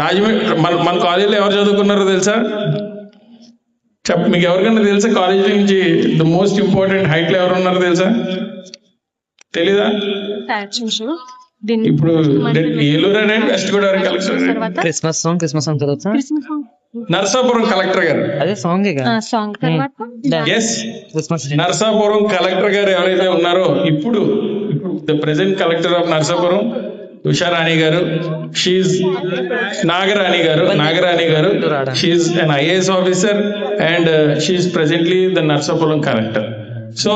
రాజమండ్రి మన కాలేజీలో ఎవరు చదువుకున్నారో తెలుసా? మీకు ఎవరికైనా తెలుసా కాలేజీ నుంచి ద మోస్ట్ ఇంపార్టెంట్ హైట్ లో ఎవరు ఉన్నారో తెలుసా? తెలీదా? ఇప్పుడు ఏలూరు అనే west Godavari collector, Christmas song చదవచ్చా? నరసాపురం కలెక్టర్ గారు, అదే సాంగ్ నరసాపురం కలెక్టర్ గారు ఎవరైతే ఉన్నారో ఇప్పుడు the present collector of Narasapuram Usharani గారు, షీఈ్ నాగరాణి గారు, she an IAS officer and she presently the Narasapuram collector. So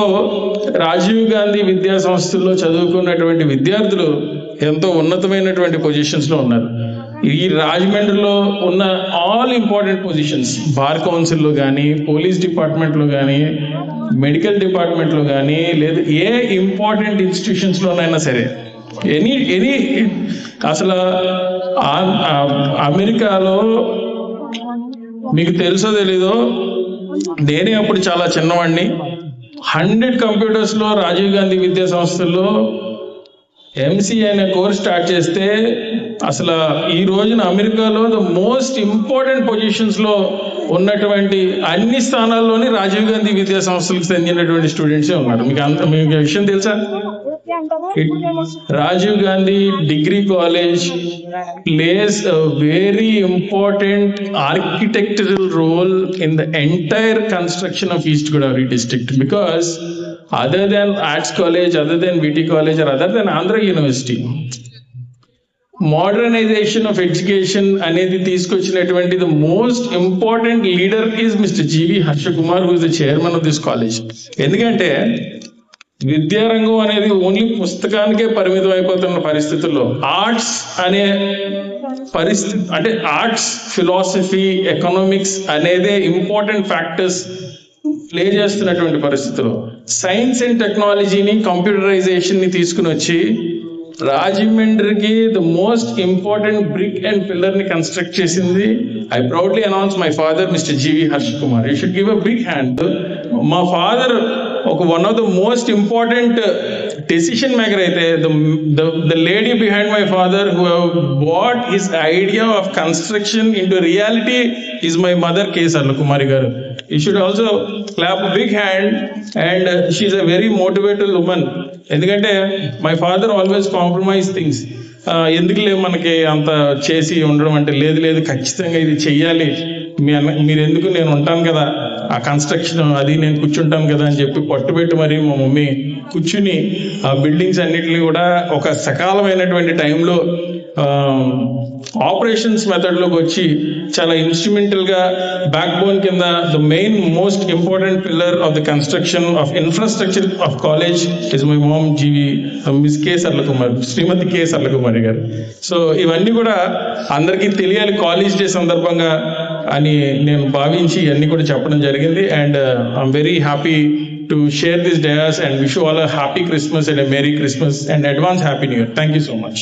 Rajiv Gandhi విద్యా సంస్థల్లో చదువుకున్నటువంటి విద్యార్థులు ఎంతో ఉన్నతమైనటువంటి పొజిషన్స్ లో ఉన్నారు. ఈ రాజమండ్రిలో ఉన్న ఆల్ ఇంపార్టెంట్ పొజిషన్స్, బార్ కౌన్సిల్లో కానీ, పోలీస్ డిపార్ట్మెంట్లో కానీ, మెడికల్ డిపార్ట్మెంట్లో కానీ, లేదా ఏ ఇంపార్టెంట్ ఇన్స్టిట్యూషన్స్లోనైనా సరే, ఎనీ అసలు అమెరికాలో మీకు తెలుసో తెలీదో, నేనే అప్పుడు చాలా చిన్నవాడిని, 100 కంప్యూటర్స్లో రాజీవ్ గాంధీ విద్యా సంస్థల్లో ఎంసీఏ అనే కోర్స్ స్టార్ట్ చేస్తే అసలు ఈ రోజున అమెరికాలో ద మోస్ట్ ఇంపార్టెంట్ పొజిషన్స్ లో ఉన్నటువంటి అన్ని స్థానాల్లోని రాజీవ్ గాంధీ విద్యా సంస్థలకు చెందినటువంటి స్టూడెంట్సే ఉన్నారు. మీకు విషయం తెలుసా? Rajiv Gandhi degree college plays a very important architectural role in the entire construction of East Godavari district, because other than Arts College, other than VT College, or other than Andhra University, modernization of education అనేది తీసుకొచ్చినటువంటి the most important leader is mister G V Harsha Kumar, who is the chairman of this college. ఎందుకంటే విద్యారంగం అనేది only పుస్తకానికే పరిమితం అయిపోతున్న పరిస్థితుల్లో arts అనే పరిస్థితి, అంటే ఆర్ట్స్, ఫిలాసఫీ, ఎకనామిక్స్ అనేదే ఇంపార్టెంట్ ఫ్యాక్టర్స్ ప్లే చేస్తున్నటువంటి పరిస్థితుల్లో సైన్స్ అండ్ టెక్నాలజీని, కంప్యూటరైజేషన్ ని తీసుకుని వచ్చి రాజమండ్రికి the most important brick and pillar ని కన్స్ట్రక్ట్ చేసింది. I proudly announce my father mister G V Harsha Kumar. You should give a big hand. మా father one of the most important decision maker అయితే the lady behind my father who bought his idea of construction into reality is my mother K Sarlakumari గారు. You should also clap a big hand, and she is a very motivated woman. ఎందుకంటే my father always compromise things. ఎందుకులే మనకి అంత చేసి ఉండడం అంటే, లేదు ఖచ్చితంగా ఇది చెయ్యాలి, మీరు ఎందుకు, నేను ఉంటాను కదా, ఆ కన్స్ట్రక్షన్ అది నేను కూర్చుంటాను కదా అని చెప్పి పట్టుబెట్టి మరి మా మమ్మీ కూర్చుని ఆ బిల్డింగ్స్ అన్నిటిని కూడా ఒక సకాలమైనటువంటి టైంలో ఆపరేషన్స్ మెథడ్లోకి వచ్చి చాలా ఇన్స్ట్రుమెంటల్ గా బ్యాక్ బోన్ కింద the main most important pillar of the construction of infrastructure of college is my mom GV miss K Sarlakumari, Shrimati K Sarlakumari గారు. సో ఇవన్నీ కూడా అందరికీ తెలియాలి కాలేజ్ డే సందర్భంగా అని నేను భావించి ఇవన్నీ కూడా చెప్పడం జరిగింది. And I'm very happy to share this dayas and wish you all a happy Christmas and a Merry Christmas and advance Happy New Year. Thank you so much.